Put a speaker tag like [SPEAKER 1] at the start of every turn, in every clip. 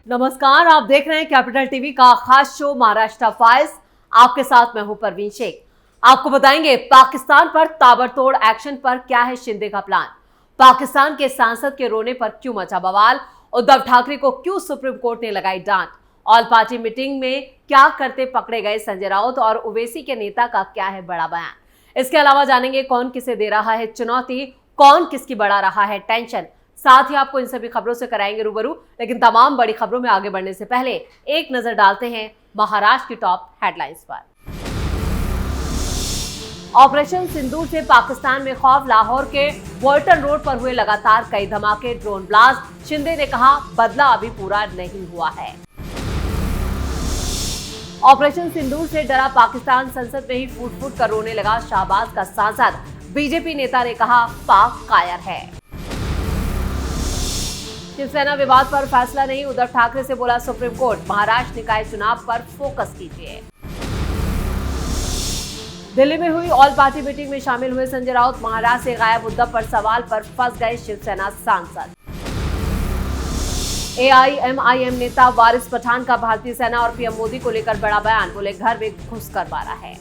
[SPEAKER 1] नमस्कार, आप देख रहे हैं कैपिटल टीवी का खास शो महाराष्ट्र फाइल्स। आपके साथ मैं हूं परवीन शेख। आपको बताएंगे पाकिस्तान पर ताबड़तोड़ एक्शन पर क्या है शिंदे का प्लान, पाकिस्तान के सांसद के रोने पर क्यों मचा बवाल, उद्धव ठाकरे को क्यों सुप्रीम कोर्ट ने लगाई डांट, ऑल पार्टी मीटिंग में क्या करते पकड़े गए संजय राउत और ओवैसी के नेता का क्या है बड़ा बयान। इसके अलावा जानेंगे कौन किसे दे रहा है चुनौती, कौन किसकी बढ़ा रहा है टेंशन। साथ ही आपको इन सभी खबरों से कराएंगे रूबरू। लेकिन तमाम बड़ी खबरों में आगे बढ़ने से पहले एक नजर डालते हैं महाराष्ट्र की टॉप हेडलाइंस पर। ऑपरेशन सिंदूर से पाकिस्तान में खौफ, लाहौर के वॉल्टन रोड पर हुए लगातार कई धमाके, ड्रोन ब्लास्ट। शिंदे ने कहा बदला अभी पूरा नहीं हुआ है। ऑपरेशन सिंदूर से डरा पाकिस्तान, संसद में ही फूट फूट कर रोने लगा शाहबाज का सांसद। बीजेपी नेता ने कहा पाक कायर है। शिवसेना विवाद पर फैसला नहीं, उद्धव ठाकरे से बोला सुप्रीम कोर्ट। महाराष्ट्र निकाय चुनाव पर फोकस कीजिए। दिल्ली में हुई ऑल पार्टी मीटिंग में शामिल हुए संजय राउत। महाराष्ट्र से गायब उद्धव पर सवाल पर फंस गए शिवसेना सांसद। एआईएमआईएम नेता वारिस पठान का भारतीय सेना और पीएम मोदी को लेकर बड़ा बयान, बोले घर में घुसकर मारा है।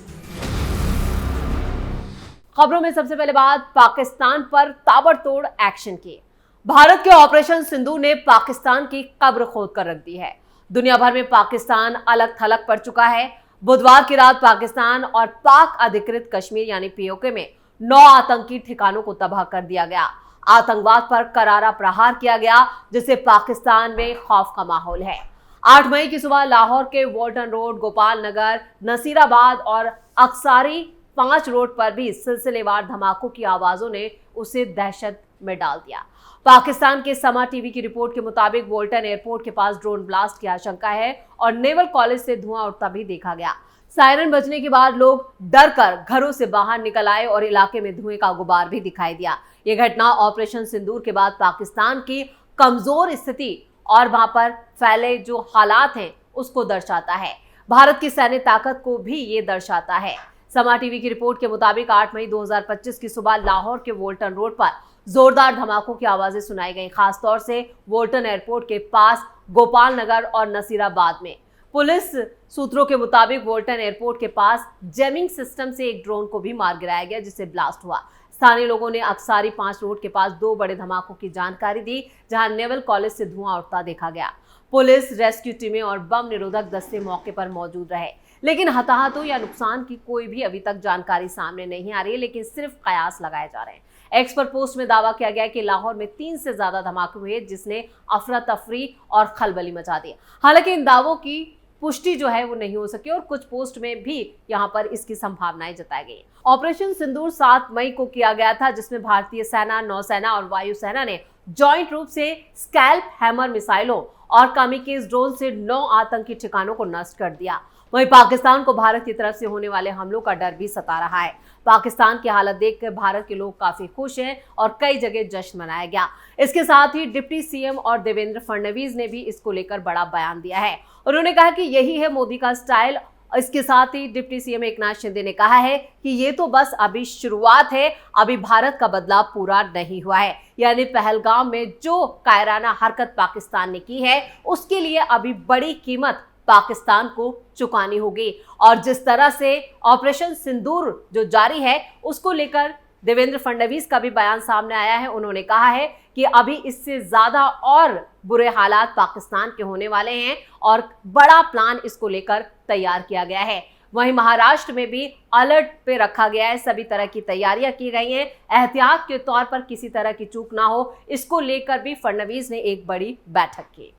[SPEAKER 1] खबरों में सबसे पहले बात पाकिस्तान पर ताबड़तोड़ एक्शन की। भारत के ऑपरेशन सिंदूर ने पाकिस्तान की कब्र खोद कर रख दी है। दुनिया भर में पाकिस्तान अलग थलग पड़ चुका है। बुधवार की रात पाकिस्तान और पाक अधिकृत कश्मीर यानी पीओके में 9 आतंकी ठिकानों को तबाह कर दिया गया। आतंकवाद पर करारा प्रहार किया गया, जिससे पाकिस्तान में खौफ का माहौल है। 8 मई की सुबह लाहौर के वॉल्टन रोड, गोपाल नगर, नसीराबाद और अक्सारी 5 रोड पर भी सिलसिलेवार धमाकों की आवाजों ने उसे दहशत में डाल दिया। पाकिस्तान के समा टीवी की रिपोर्ट के मुताबिक वोल्टन एयरपोर्ट के पास ड्रोन ब्लास्ट की आशंका है और नेवल कॉलेज से धुआं उठता भी देखा गया। सायरन बजने के बाद लोग डर कर घरों से बाहर निकल आए और इलाके में धुएं का गुबार भी दिखाई दिया। यह घटना ऑपरेशन सिंदूर के बाद पाकिस्तान की कमजोर स्थिति और वहां पर फैले जो हालात हैं उसको दर्शाता है। भारत की सैन्य ताकत को भी ये दर्शाता है। समा टीवी की रिपोर्ट के मुताबिक 8 मई 2025 की सुबह लाहौर के वोल्टन रोड पर जोरदार धमाकों की आवाजें सुनाई गईं, खासतौर से वोल्टन एयरपोर्ट के पास, गोपाल नगर और नसीराबाद में। पुलिस सूत्रों के मुताबिक वोल्टन एयरपोर्ट के पास जैमिंग सिस्टम से एक ड्रोन को भी मार गिराया गया, जिससे ब्लास्ट हुआ। स्थानीय लोगों ने अक्सारी 5 रोड के पास 2 बड़े धमाकों की जानकारी दी, जहां नेवल कॉलेज से धुआं उठता देखा गया। पुलिस, रेस्क्यू टीमें और बम निरोधक दस्ते मौके पर मौजूद रहे, लेकिन हताहतों या नुकसान की कोई भी अभी तक जानकारी सामने नहीं आ रही है, लेकिन सिर्फ कयास लगाए जा रहे हैं। एक्स पर पोस्ट में दावा किया गया कि लाहौर में 3 से ज्यादा धमाके हुए, जिसने अफरा तफरी और खलबली मचा दी। हालांकि इन दावों की पुष्टि जो है वो नहीं हो सकी और कुछ पोस्ट में भी यहां पर इसकी संभावनाएं जताई गई। ऑपरेशन सिंदूर 7 मई को किया गया था, जिसमें भारतीय सेना, नौसेना और वायुसेना ने जॉइंट रूप से स्कैल्प हैमर मिसाइलों और कामिकेज ड्रोन से 9 आतंकी ठिकानों को नष्ट कर दिया। वहीं पाकिस्तान को भारत की तरफ से होने वाले हमलों का डर भी सता रहा है। पाकिस्तान की हालत देखकर भारत के लोग काफी खुश हैं और कई जगह जश्न मनाया गया। इसके साथ ही डिप्टी सीएम और देवेंद्र फडणवीस ने भी इसको लेकर बड़ा बयान दिया है। उन्होंने कहा कि यही है मोदी का स्टाइल। इसके साथ ही डिप्टी सीएम एकनाथ शिंदे ने कहा है कि ये तो बस अभी शुरुआत है, अभी भारत का बदलाव पूरा नहीं हुआ है। यानी पहलगाम में जो कायराना हरकत पाकिस्तान ने की है, उसके लिए अभी बड़ी कीमत पाकिस्तान को चुकानी होगी। और जिस तरह से ऑपरेशन सिंदूर जो जारी है, उसको लेकर देवेंद्र फडणवीस का भी बयान सामने आया है। उन्होंने कहा है कि अभी इससे ज्यादा और बुरे हालात पाकिस्तान के होने वाले हैं और बड़ा प्लान इसको लेकर तैयार किया गया है। वहीं महाराष्ट्र में भी अलर्ट पे रखा गया है, सभी तरह की तैयारियां की गई हैं। एहतियात के तौर पर किसी तरह की चूक ना हो, इसको लेकर भी फडणवीस ने एक बड़ी बैठक की।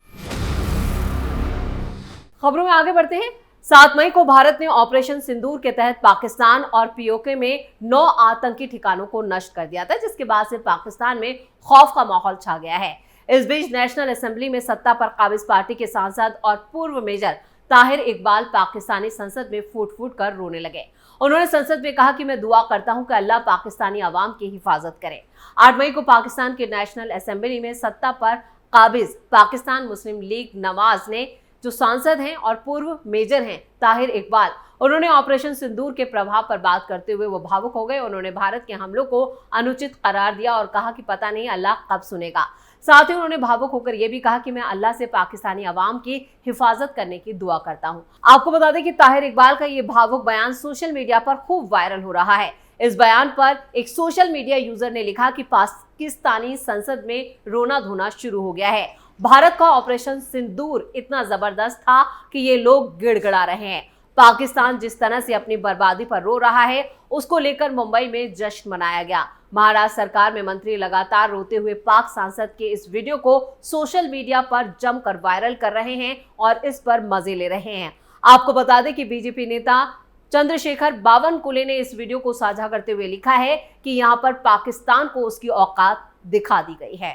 [SPEAKER 1] खबरों में आगे बढ़ते हैं। 7 मई को भारत ने ऑपरेशन सिंदूर के तहत पाकिस्तान और पीओके में 9 आतंकी ठिकानों को नष्ट कर दिया था, जिसके बाद से पाकिस्तान में खौफ का माहौल छा गया है। इस बीच नेशनल असेंबली में सत्ता पर काबिज पार्टी के सांसद और पूर्व मेजर ताहिर इकबाल पाकिस्तानी संसद में फूट फूट कर रोने लगे। उन्होंने संसद में कहा कि मैं दुआ करता हूं कि अल्लाह पाकिस्तानी अवाम की हिफाजत करे। 8 मई को पाकिस्तान के नेशनल असेंबली में सत्ता पर काबिज पाकिस्तान मुस्लिम लीग नवाज ने जो सांसद हैं और पूर्व मेजर हैं ताहिर इकबाल, उन्होंने ऑपरेशन सिंदूर के प्रभाव पर बात करते हुए वो भावुक हो गए। उन्होंने भारत के हमलों को अनुचित करार दिया और कहा कि पता नहीं अल्लाह कब सुनेगा। साथ ही उन्होंने भावुक होकर यह भी कहा कि मैं अल्लाह से पाकिस्तानी अवाम की हिफाजत करने की दुआ करता हूं। आपको बता दें कि ताहिर इकबाल का यह भावुक बयान सोशल मीडिया पर खूब वायरल हो रहा है। इस बयान पर एक सोशल मीडिया यूजर ने लिखा कि पाकिस्तानी संसद में रोना धोना शुरू हो गया है। भारत का ऑपरेशन सिंदूर इतना जबरदस्त था कि ये लोग गिड़गिड़ा रहे हैं। पाकिस्तान जिस तरह से अपनी बर्बादी पर रो रहा है, उसको लेकर मुंबई में जश्न मनाया गया। महाराष्ट्र सरकार में मंत्री लगातार रोते हुए पाक सांसद के इस वीडियो को सोशल मीडिया पर जमकर वायरल कर रहे हैं और इस पर मजे ले रहे हैं। आपको बता दें कि बीजेपी नेता चंद्रशेखर बावनकुले ने इस वीडियो को साझा करते हुए लिखा है कि यहां पर पाकिस्तान को उसकी औकात दिखा दी गई है।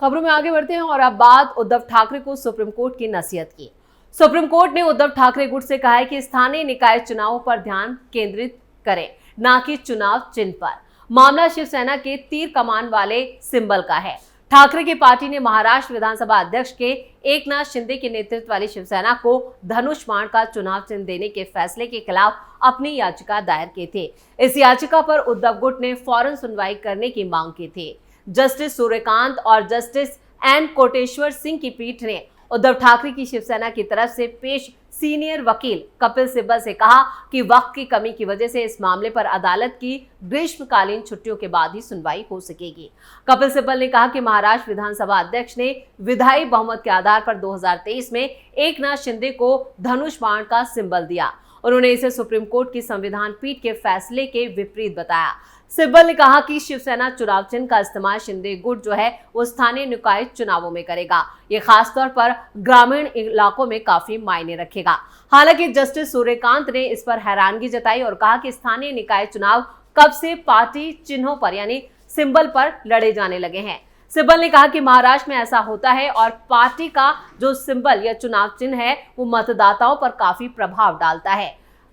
[SPEAKER 1] खबरों में आगे बढ़ते हैं और अब बात उद्धव ठाकरे को सुप्रीम कोर्ट की नसीहत की। सुप्रीम कोर्ट ने उद्धव ठाकरे गुट से कहा है कि स्थानीय निकाय चुनावों पर ध्यान केंद्रित करें, ना कि चुनाव चिन्ह पर। मामला शिवसेना के तीर कमान वाले सिंबल का है। ठाकरे की पार्टी ने महाराष्ट्र विधानसभा अध्यक्ष के एकनाथ शिंदे के नेतृत्व वाली शिवसेना को धनुष बाण का चुनाव चिन्ह देने के फैसले के खिलाफ अपनी याचिका दायर की थी। इस याचिका पर उद्धव गुट ने फौरन सुनवाई करने की मांग की थी। जस्टिस सूर्यकांत और जस्टिस एन कोटेश्वर सिंह की पीठ ने उद्धव ठाकरे की शिवसेना की तरफ से पेश सीनियर वकील कपिल सिब्बल से कहा कि वक्त की कमी की वजह से इस मामले पर अदालत की ग्रीष्मकालीन छुट्टियों के बाद ही सुनवाई हो सकेगी। कपिल सिब्बल ने कहा कि महाराष्ट्र विधानसभा अध्यक्ष ने विधायी बहुमत के आधार पर 2023 में एकनाथ शिंदे को धनुष बाण का सिंबल दिया। उन्होंने इसे सुप्रीम कोर्ट की संविधान पीठ के फैसले के विपरीत बताया। सिब्बल ने कहा कि शिवसेना चुनाव चिन्ह का इस्तेमाल शिंदे गुट जो है वो स्थानीय निकाय चुनावों में करेगा। ये खासतौर पर ग्रामीण इलाकों में काफी मायने रखेगा। हालांकि जस्टिस सूर्यकांत ने इस पर हैरानगी जताई और कहा कि स्थानीय निकाय चुनाव कब से पार्टी चिन्हों पर यानी सिंबल पर लड़े जाने लगे हैं। सिब्बल ने कहा कि महाराष्ट्र में ऐसा होता है और पार्टी का जो सिंबल या चुनाव चिन्ह है वो मतदाताओं पर काफी प्रभाव डालता है।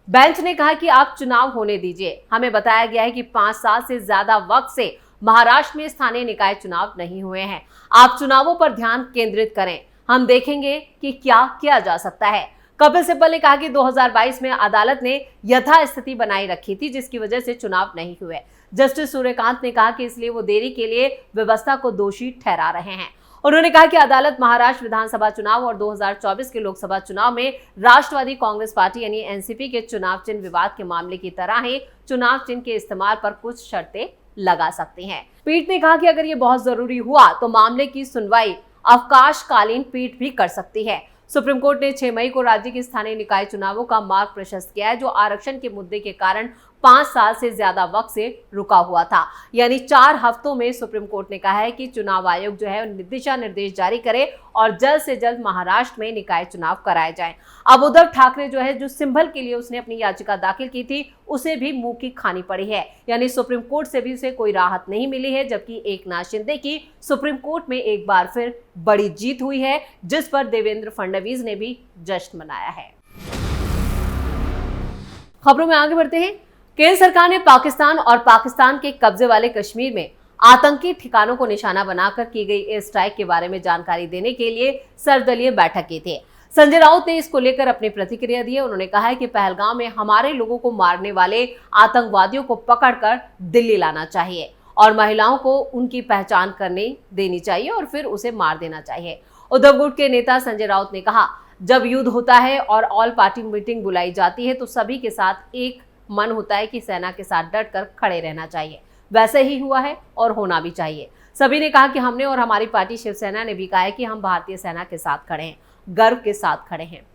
[SPEAKER 1] बेंच ने कहा कि आप चुनाव होने दीजिए। हमें बताया गया है कि 5 साल से ज्यादा वक्त से महाराष्ट्र में स्थानीय निकाय चुनाव नहीं हुए हैं। आप चुनावों पर ध्यान केंद्रित करें, हम देखेंगे कि क्या किया जा सकता है। कपिल सिब्बल ने कहा कि 2022 में अदालत ने यथास्थिति बनाई रखी थी, जिसकी वजह से चुनाव नहीं हुए। जस्टिस सूर्यकांत ने कहा कि इसलिए वो देरी के लिए व्यवस्था को दोषी ठहरा रहे हैं। उन्होंने कहा कि अदालत महाराष्ट्र विधानसभा चुनाव और 2024 के लोकसभा चुनाव में राष्ट्रवादी कांग्रेस पार्टी यानी एनसीपी के चुनाव चिन्ह विवाद के मामले की तरह ही चुनाव चिन्ह के इस्तेमाल पर कुछ शर्तें लगा सकती हैं। पीठ ने कहा कि अगर ये बहुत जरूरी हुआ तो मामले की सुनवाई अवकाशकालीन पीठ भी कर सकती है। सुप्रीम कोर्ट ने 6 मई को राज्य के स्थानीय निकाय चुनावों का मार्ग प्रशस्त किया है, जो आरक्षण के मुद्दे के कारण 5 साल से ज्यादा वक्त से रुका हुआ था। यानी 4 हफ्तों में सुप्रीम कोर्ट ने कहा है कि चुनाव आयोग जो है दिशा निर्देश जारी करे और जल्द से जल्द महाराष्ट्र में निकाय चुनाव कराए जाएं। अब उद्धव ठाकरे जो है जो सिंबल के लिए उसने अपनी याचिका दाखिल की थी उसे भी मुंह की खानी पड़ी है। यानी सुप्रीम कोर्ट से भी उसे कोई राहत नहीं मिली है, जबकि एकनाथ शिंदे की सुप्रीम कोर्ट में एक बार फिर बड़ी जीत हुई है, जिस पर देवेंद्र फडणवीस ने भी जश्न मनाया है। खबरों में आगे बढ़ते हैं। केंद्र सरकार ने पाकिस्तान और पाकिस्तान के कब्जे वाले कश्मीर में आतंकी ठिकानों को निशाना बनाकर की गई एयर स्ट्राइक के बारे में जानकारी देने के लिए सर्वदलीय बैठक की थी। संजय राउत ने इसको लेकर अपनी प्रतिक्रिया दी है। उन्होंने कहा है कि पहलगाम में हमारे लोगों को मारने वाले आतंकवादियों को पकड़कर दिल्ली लाना चाहिए और महिलाओं को उनकी पहचान करने देनी चाहिए और फिर उसे मार देना चाहिए। उद्धव गुट के नेता संजय राउत ने कहा, जब युद्ध होता है और ऑल पार्टी मीटिंग बुलाई जाती है तो सभी के साथ एक मन होता है कि सेना के साथ डटकर खड़े रहना चाहिए। वैसे ही हुआ है और होना भी चाहिए। सभी ने कहा कि हमने और हमारी पार्टी शिवसेना ने भी कहा है कि हम भारतीय सेना के साथ खड़े हैं, गर्व के साथ खड़े हैं।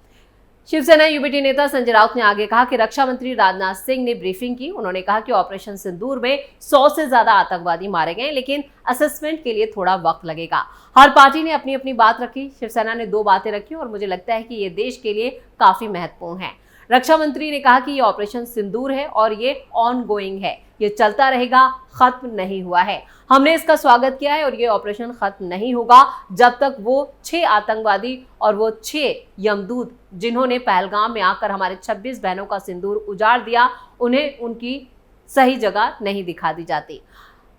[SPEAKER 1] शिवसेना यूबीटी नेता संजय राउत ने आगे कहा कि रक्षा मंत्री राजनाथ सिंह ने ब्रीफिंग की। उन्होंने कहा कि ऑपरेशन सिंदूर में 100 से ज्यादा आतंकवादी मारे गए, लेकिन असेसमेंट के लिए थोड़ा वक्त लगेगा। हर पार्टी ने अपनी अपनी बात रखी। शिवसेना ने 2 बातें रखी और मुझे लगता है कि ये देश के लिए काफी महत्वपूर्ण है। रक्षा मंत्री ने कहा कि ये ऑपरेशन सिंदूर है और ये ऑन गोइंग है, ये चलता रहेगा, खत्म नहीं हुआ है। हमने इसका स्वागत किया है और ये ऑपरेशन खत्म नहीं होगा जब तक वो 6 आतंकवादी और वो 6 यमदूत जिन्होंने पहलगाम में आकर हमारे 26 बहनों का सिंदूर उजाड़ दिया, उन्हें उनकी सही जगह नहीं दिखा दी जाती।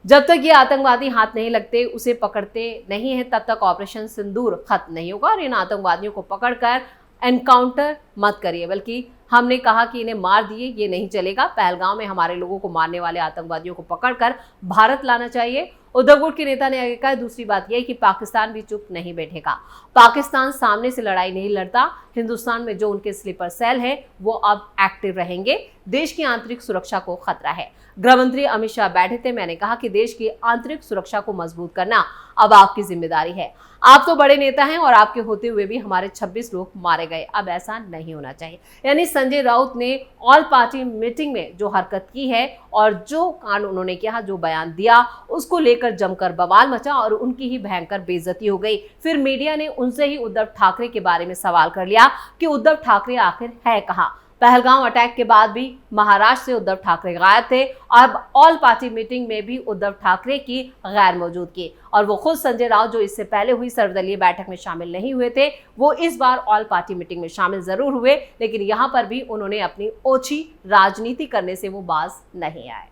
[SPEAKER 1] जब तक ये आतंकवादी हाथ नहीं लगते, उसे पकड़ते नहीं है, तब तक ऑपरेशन सिंदूर खत्म नहीं होगा। और इन आतंकवादियों को पकड़कर एनकाउंटर मत करिए, बल्कि हमने कहा कि इन्हें मार दिए, ये नहीं चलेगा। पहलगाम में हमारे लोगों को मारने वाले आतंकवादियों को पकड़कर भारत लाना चाहिए। उद्धव गुट के नेता ने आगे कहा, दूसरी बात यह कि पाकिस्तान भी चुप नहीं बैठेगा। पाकिस्तान सामने से लड़ाई नहीं लड़ता। हिंदुस्तान में जो उनके स्लीपर सेल है वो अब एक्टिव रहेंगे। देश की आंतरिक सुरक्षा को खतरा है। गृह मंत्री अमित शाह बैठे थे। मैंने कहा कि देश की आंतरिक सुरक्षा को मजबूत करना अब आपकी जिम्मेदारी है। आप तो बड़े नेता हैं और आपके होते हुए भी हमारे 26 लोग मारे गए। अब ऐसा नहीं होना चाहिए। यानी संजय राउत ने ऑल पार्टी मीटिंग में जो हरकत की है और जो कांड उन्होंने किया, जो बयान दिया, उसको लेकर जमकर बवाल मचा और उनकी ही भयंकर बेइज्जती हो गई। फिर मीडिया ने उनसे ही उद्धव ठाकरे के बारे में सवाल कर लिया कि उद्धव ठाकरे आखिर है कहां। पहलगाम अटैक के बाद भी महाराष्ट्र से उद्धव ठाकरे गायब थे। अब ऑल पार्टी मीटिंग में भी उद्धव ठाकरे की गैर मौजूदगी, और वो खुद संजय राउत जो इससे पहले हुई सर्वदलीय बैठक में शामिल नहीं हुए थे, वो इस बार ऑल पार्टी मीटिंग में शामिल जरूर हुए, लेकिन यहां पर भी उन्होंने अपनी ओछी राजनीति करने से वो बाज नहीं आए।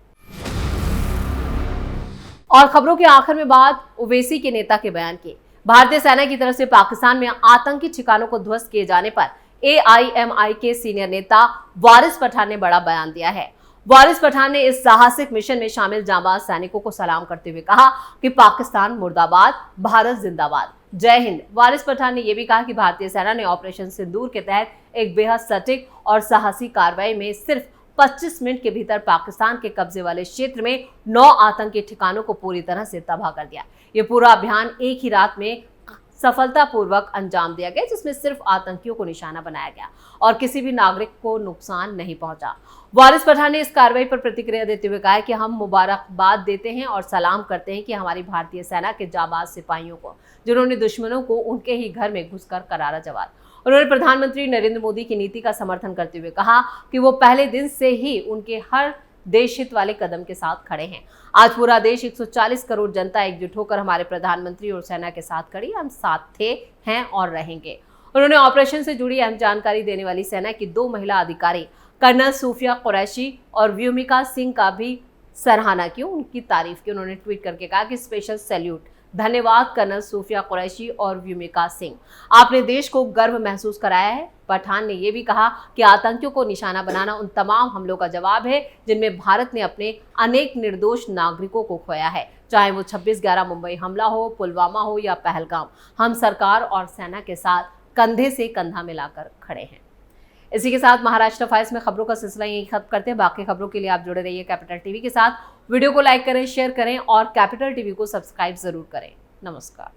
[SPEAKER 1] और खबरों के आखिर में बात ओवैसी के नेता के बयान की। भारतीय सेना की तरफ से पाकिस्तान में आतंकी ठिकानों को ध्वस्त किए जाने पर AIMI के सीनियर नेता वारिस पठान ने बड़ा बयान दिया है। वारिस पठान ने इस साहसिक मिशन में शामिल जांबाज सैनिकों को सलाम करते हुए कहा कि पाकिस्तान मुर्दाबाद, भारत जिंदाबाद, जय हिंद। वारिस पठान ने यह भी कहा कि भारतीय सेना ने ऑपरेशन सिंदूर के तहत एक बेहद सटीक और साहसी कार्रवाई में सिर्फ 25 मिनट के भीतर पाकिस्तान के कब्जे वाले क्षेत्र में 9 आतंकी ठिकानों को पूरी तरह से तबाह कर दिया। ये पूरा अभियान एक ही रात में सफलतापूर्वक अंजाम दिया गया, जिसमें सिर्फ आतंकियों को निशाना बनाया गया और किसी भी नागरिक को नुकसान नहीं पहुंचा। वारिस पठान ने इस कार्रवाई पर प्रतिक्रिया देते हुए कहा कि हम मुबारकबाद देते हैं और सलाम करते हैं कि हमारी भारतीय सेना के जाबाज सिपाहियों को, जिन्होंने दुश्मनों को उनके ही घर में घुसकर करारा जवाब। उन्होंने प्रधानमंत्री नरेंद्र मोदी की नीति का समर्थन करते हुए कहा कि वो पहले दिन से ही उनके हर देश हित वाले कदम के साथ खड़े हैं। आज पूरा देश 140 करोड़ जनता एकजुट होकर हमारे प्रधानमंत्री और सेना के साथ खड़ी। हम साथ थे, हैं और रहेंगे। उन्होंने ऑपरेशन से जुड़ी अहम जानकारी देने वाली सेना की 2 महिला अधिकारी कर्नल सूफिया कुरैशी और व्योमिका सिंह का भी सराहना की, उनकी तारीफ की। उन्होंने ट्वीट करके कहा कि स्पेशल सैल्यूट, धन्यवाद कर्नल सूफिया कुरैशी और व्योमिका सिंह, आपने देश को गर्व महसूस कराया है। पठान ने यह भी कहा कि आतंकियों को निशाना बनाना उन तमाम हमलों का जवाब है जिनमें भारत ने अपने अनेक निर्दोष नागरिकों को खोया है, चाहे वो 26/11 मुंबई हमला हो, पुलवामा हो या पहलगाम। हम सरकार और सेना के साथ कंधे से कंधा मिलाकर खड़े हैं। इसी के साथ महाराष्ट्र फाइल्स में खबरों का सिलसिला यही खत्म करते हैं। बाकी खबरों के लिए आप जुड़े रहिए कैपिटल टीवी के साथ। वीडियो को लाइक करें, शेयर करें और कैपिटल टीवी को सब्सक्राइब जरूर करें। नमस्कार।